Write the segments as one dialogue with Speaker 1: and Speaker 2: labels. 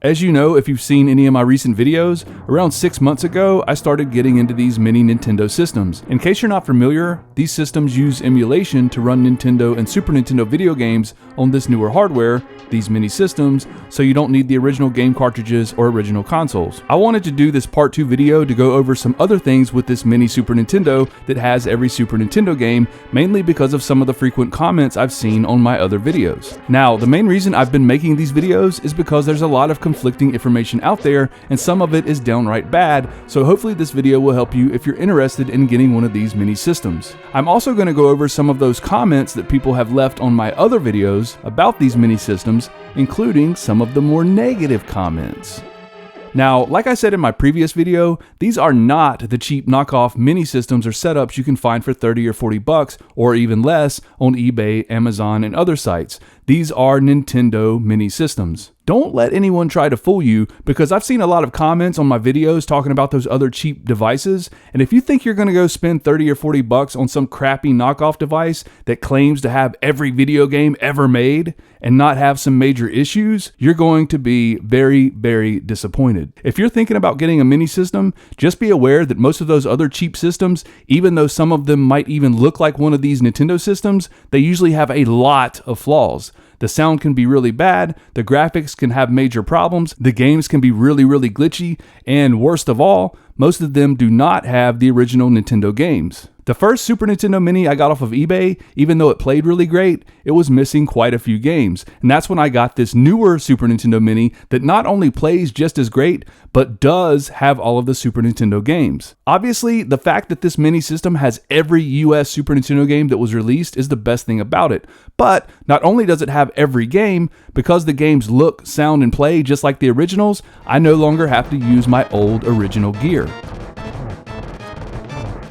Speaker 1: As you know, if you've seen any of my recent videos, around 6 months ago, I started getting into these mini Nintendo systems. In case you're not familiar, these systems use emulation to run Nintendo and Super Nintendo video games on this newer hardware, these mini systems, so you don't need the original game cartridges or original consoles. I wanted to do this part 2 video to go over some other things with this mini Super Nintendo that has every Super Nintendo game, mainly because of some of the frequent comments I've seen on my other videos. Now, the main reason I've been making these videos is because there's a lot of conflicting information out there, and some of it is downright bad, so hopefully this video will help you if you're interested in getting one of these mini systems. I'm also going to go over some of those comments that people have left on my other videos about these mini systems, including some of the more negative comments. Now, like I said in my previous video, these are not the cheap knockoff mini systems or setups you can find for 30 or 40 bucks or even less on eBay, Amazon, and other sites. These are Nintendo mini systems. Don't let anyone try to fool you, because I've seen a lot of comments on my videos talking about those other cheap devices, and if you think you're going to go spend 30 or 40 bucks on some crappy knockoff device that claims to have every video game ever made and not have some major issues, you're going to be very, very disappointed. If you're thinking about getting a mini system, just be aware that most of those other cheap systems, even though some of them might even look like one of these Nintendo systems, they usually have a lot of flaws. The sound can be really bad, the graphics can have major problems, the games can be really, really glitchy, and worst of all, most of them do not have the original Nintendo games. The first Super Nintendo Mini I got off of eBay, even though it played really great, it was missing quite a few games. And that's when I got this newer Super Nintendo Mini that not only plays just as great, but does have all of the Super Nintendo games. Obviously, the fact that this mini system has every US Super Nintendo game that was released is the best thing about it. But not only does it have every game, because the games look, sound, and play just like the originals, I no longer have to use my old original gear.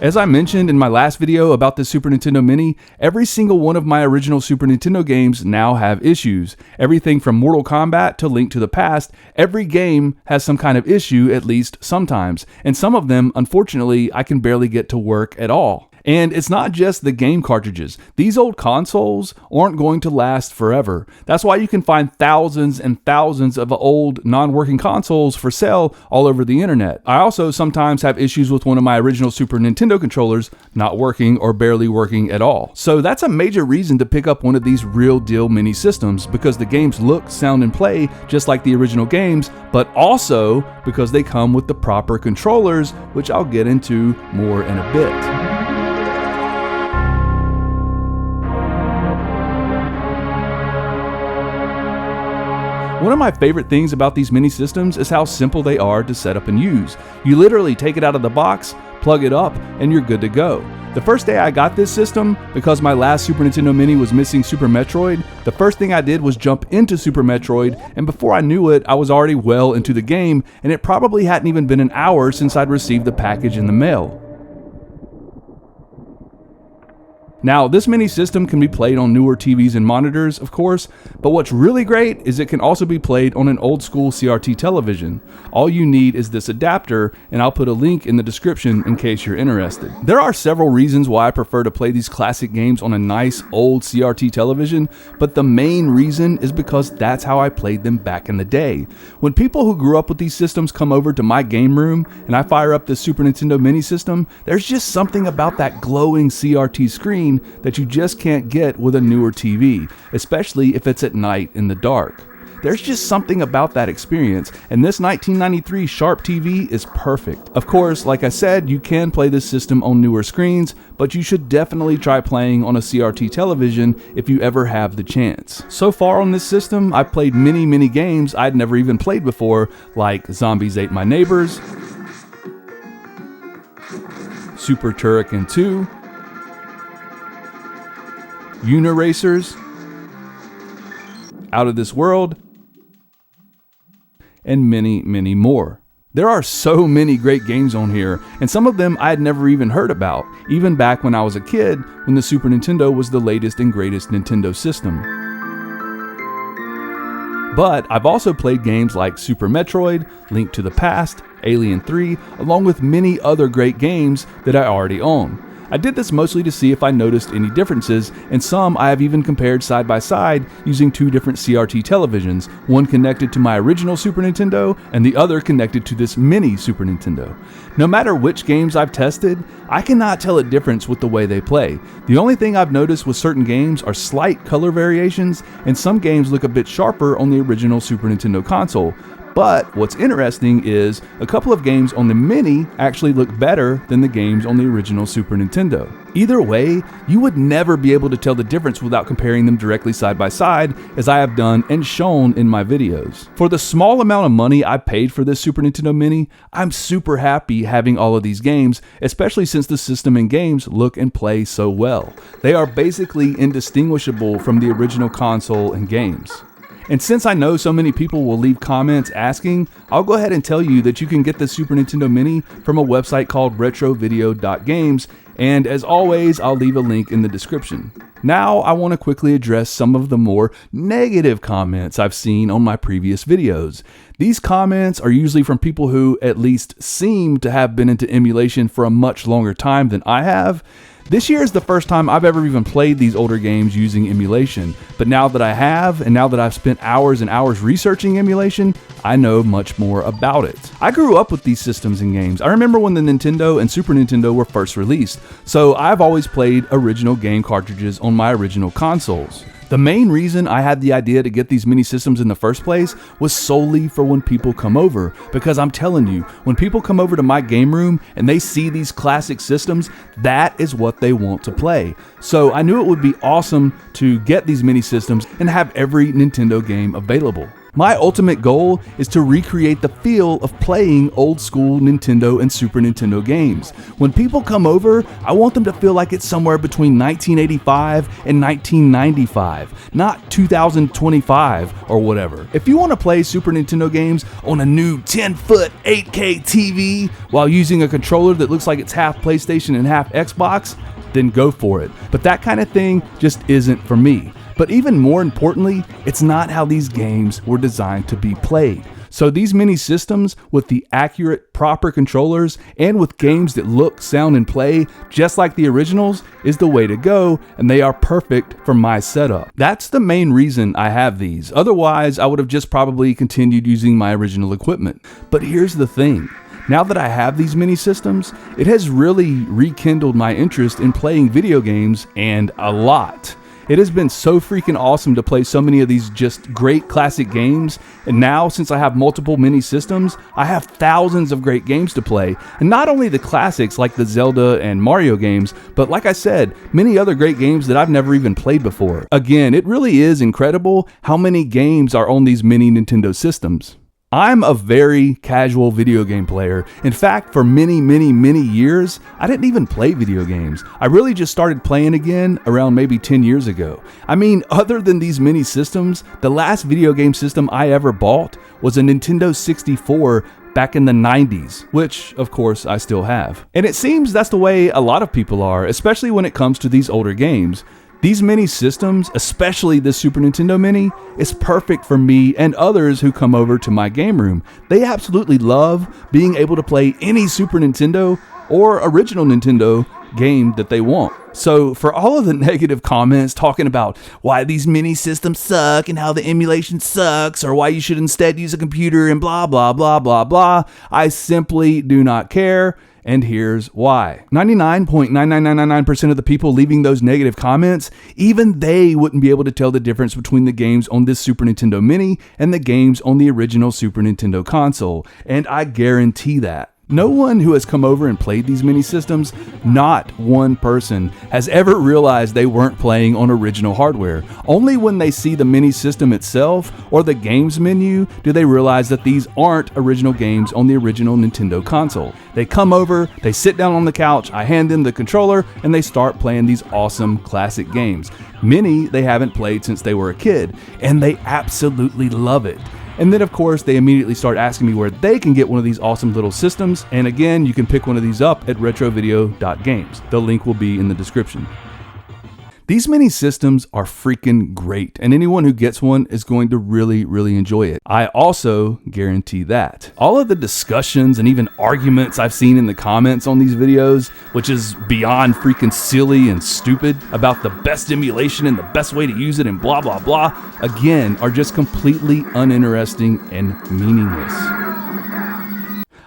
Speaker 1: As I mentioned in my last video about the Super Nintendo Mini, every single one of my original Super Nintendo games now have issues. Everything from Mortal Kombat to Link to the Past, every game has some kind of issue at least sometimes, and some of them, unfortunately, I can barely get to work at all. And it's not just the game cartridges. These old consoles aren't going to last forever. That's why you can find thousands and thousands of old non-working consoles for sale all over the internet. I also sometimes have issues with one of my original Super Nintendo controllers not working or barely working at all. So that's a major reason to pick up one of these real deal mini systems, because the games look, sound, and play just like the original games, but also because they come with the proper controllers, which I'll get into more in a bit. One of my favorite things about these mini systems is how simple they are to set up and use. You literally take it out of the box, plug it up, and you're good to go. The first day I got this system, because my last Super Nintendo Mini was missing Super Metroid, the first thing I did was jump into Super Metroid, and before I knew it, I was already well into the game, and it probably hadn't even been an hour since I'd received the package in the mail. Now, this mini system can be played on newer TVs and monitors, of course, but what's really great is it can also be played on an old school CRT television. All you need is this adapter, and I'll put a link in the description in case you're interested. There are several reasons why I prefer to play these classic games on a nice old CRT television, but the main reason is because that's how I played them back in the day. When people who grew up with these systems come over to my game room and I fire up this Super Nintendo mini system, there's just something about that glowing CRT screen that you just can't get with a newer TV, especially if it's at night in the dark. There's just something about that experience, and this 1993 Sharp TV is perfect. Of course, like I said, you can play this system on newer screens, but you should definitely try playing on a CRT television if you ever have the chance. So far on this system, I've played many games I'd never even played before, like Zombies Ate My Neighbors, Super Turrican 2, Uniracers, Out of This World, and many more. There are so many great games on here, and some of them I had never even heard about, even back when I was a kid, when the Super Nintendo was the latest and greatest Nintendo system. But I've also played games like Super Metroid, Link to the Past, Alien 3, along with many other great games that I already own. I did this mostly to see if I noticed any differences, and some I have even compared side by side using two different CRT televisions, one connected to my original Super Nintendo and the other connected to this mini Super Nintendo. No matter which games I've tested, I cannot tell a difference with the way they play. The only thing I've noticed with certain games are slight color variations, and some games look a bit sharper on the original Super Nintendo console. But what's interesting is a couple of games on the Mini actually look better than the games on the original Super Nintendo. Either way, you would never be able to tell the difference without comparing them directly side by side, as I have done and shown in my videos. For the small amount of money I paid for this Super Nintendo Mini, I'm super happy having all of these games, especially since the system and games look and play so well. They are basically indistinguishable from the original console and games. And since I know so many people will leave comments asking, I'll go ahead and tell you that you can get the Super Nintendo Mini from a website called retrovideo.games, and as always, I'll leave a link in the description. Now I want to quickly address some of the more negative comments I've seen on my previous videos. These comments are usually from people who at least seem to have been into emulation for a much longer time than I have. This year is the first time I've ever even played these older games using emulation, but now that I have, and now that I've spent hours and hours researching emulation, I know much more about it. I grew up with these systems and games. I remember when the Nintendo and Super Nintendo were first released, so I've always played original game cartridges on my original consoles. The main reason I had the idea to get these mini systems in the first place was solely for when people come over, because I'm telling you, when people come over to my game room and they see these classic systems, that is what they want to play. So I knew it would be awesome to get these mini systems and have every Nintendo game available. My ultimate goal is to recreate the feel of playing old school Nintendo and Super Nintendo games. When people come over, I want them to feel like it's somewhere between 1985 and 1995, not 2025 or whatever. If you want to play Super Nintendo games on a new 10-foot 8K TV while using a controller that looks like it's half PlayStation and half Xbox, then go for it. But that kind of thing just isn't for me. But even more importantly, it's not how these games were designed to be played. So these mini systems with the accurate, proper controllers and with games that look, sound, and play just like the originals is the way to go, and they are perfect for my setup. That's the main reason I have these. Otherwise, I would have just probably continued using my original equipment. But here's the thing. Now that I have these mini systems, it has really rekindled my interest in playing video games, and a lot. It has been so freaking awesome to play so many of these just great classic games, and now since I have multiple mini systems, I have thousands of great games to play, and not only the classics like the Zelda and Mario games, but like I said, many other great games that I've never even played before. Again, it really is incredible how many games are on these mini Nintendo systems. I'm a very casual video game player. In fact, for many years, I didn't even play video games. I really just started playing again around maybe 10 years ago. I mean, other than these mini systems, the last video game system I ever bought was a Nintendo 64 back in the 90s, which of course I still have. And it seems that's the way a lot of people are, especially when it comes to these older games. These mini systems, especially the Super Nintendo Mini, is perfect for me and others who come over to my game room. They absolutely love being able to play any Super Nintendo or original Nintendo game that they want. So for all of the negative comments talking about why these mini systems suck and how the emulation sucks or why you should instead use a computer and blah blah blah blah blah, I simply do not care. And here's why. 99.99999% of the people leaving those negative comments, even they wouldn't be able to tell the difference between the games on this Super Nintendo Mini and the games on the original Super Nintendo console. And I guarantee that. No one who has come over and played these mini systems, not one person, has ever realized they weren't playing on original hardware. Only when they see the mini system itself or the games menu do they realize that these aren't original games on the original Nintendo console. They come over, they sit down on the couch, I hand them the controller, and they start playing these awesome classic games. Many they haven't played since they were a kid, and they absolutely love it. And then of course they immediately start asking me where they can get one of these awesome little systems, and again you can pick one of these up at retrovideo.games. The link will be in the description. These mini systems are freaking great, and anyone who gets one is going to really, really enjoy it. I also guarantee that. All of the discussions and even arguments I've seen in the comments on these videos, which is beyond freaking silly and stupid, about the best emulation and the best way to use it and blah, blah, blah, again, are just completely uninteresting and meaningless.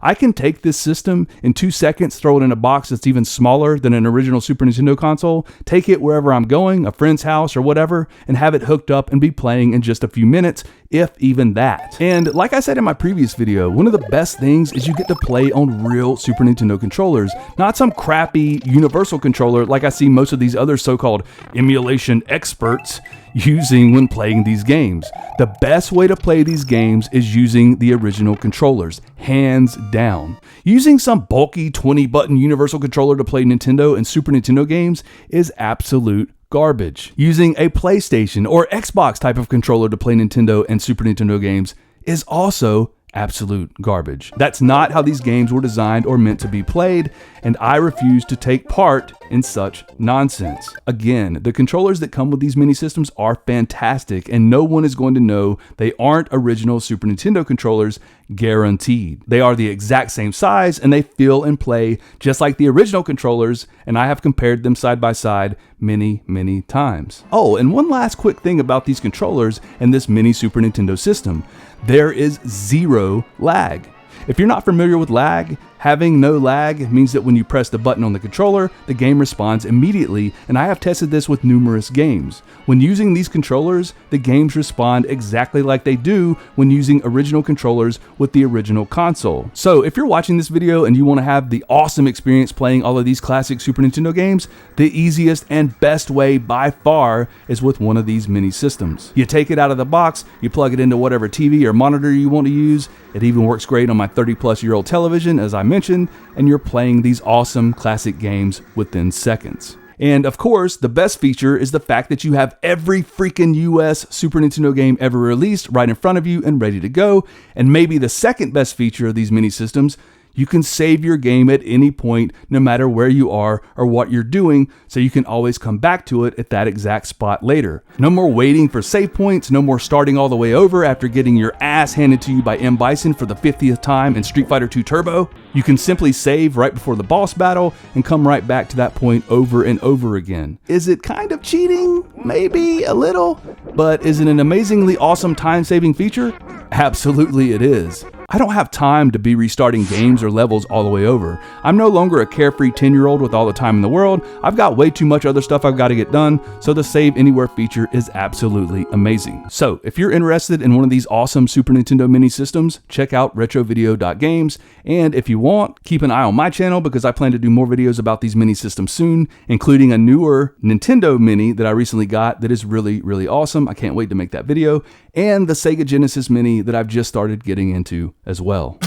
Speaker 1: I can take this system in 2 seconds, throw it in a box that's even smaller than an original Super Nintendo console, take it wherever I'm going, a friend's house or whatever, and have it hooked up and be playing in just a few minutes, if even that. And like I said in my previous video, one of the best things is you get to play on real Super Nintendo controllers, not some crappy universal controller like I see most of these other so-called emulation experts using when playing these games. The best way to play these games is using the original controllers, hands down. Using some bulky 20-button universal controller to play Nintendo and Super Nintendo games is absolute garbage. Using a PlayStation or Xbox type of controller to play Nintendo and Super Nintendo games is also absolute garbage. That's not how these games were designed or meant to be played, and I refuse to take part in such nonsense. Again, the controllers that come with these mini systems are fantastic, and no one is going to know they aren't original Super Nintendo controllers, guaranteed. They are the exact same size, and they feel and play just like the original controllers, and I have compared them side by side many, many times. Oh, and one last quick thing about these controllers and this mini Super Nintendo system. There is zero lag. If you're not familiar with lag, having no lag means that when you press the button on the controller, the game responds immediately, and I have tested this with numerous games. When using these controllers, the games respond exactly like they do when using original controllers with the original console. So if you're watching this video and you want to have the awesome experience playing all of these classic Super Nintendo games, the easiest and best way by far is with one of these mini systems. You take it out of the box, you plug it into whatever TV or monitor you want to use. It even works great on my 30-plus-year-old television, as I mentioned, and you're playing these awesome classic games within seconds. And of course, the best feature is the fact that you have every freaking US Super Nintendo game ever released right in front of you and ready to go. And maybe the second best feature of these mini systems, you can save your game at any point, no matter where you are or what you're doing, so you can always come back to it at that exact spot later. No more waiting for save points, no more starting all the way over after getting your ass handed to you by M. Bison for the 50th time in Street Fighter II Turbo. You can simply save right before the boss battle and come right back to that point over and over again. Is it kind of cheating? Maybe a little, but is it an amazingly awesome time-saving feature? Absolutely it is. I don't have time to be restarting games or levels all the way over. I'm no longer a carefree 10-year-old with all the time in the world. I've got way too much other stuff I've got to get done, so the Save Anywhere feature is absolutely amazing. So if you're interested in one of these awesome Super Nintendo mini systems, check out retrovideo.games, and if you want, keep an eye on my channel because I plan to do more videos about these mini systems soon, including a newer Nintendo Mini that I recently got that is really, really awesome. I can't wait to make that video, and the Sega Genesis Mini that I've just started getting into as well.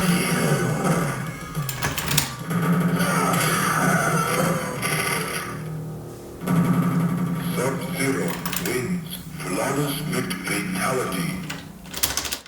Speaker 2: Sub-Zero wins. Flawless fatality.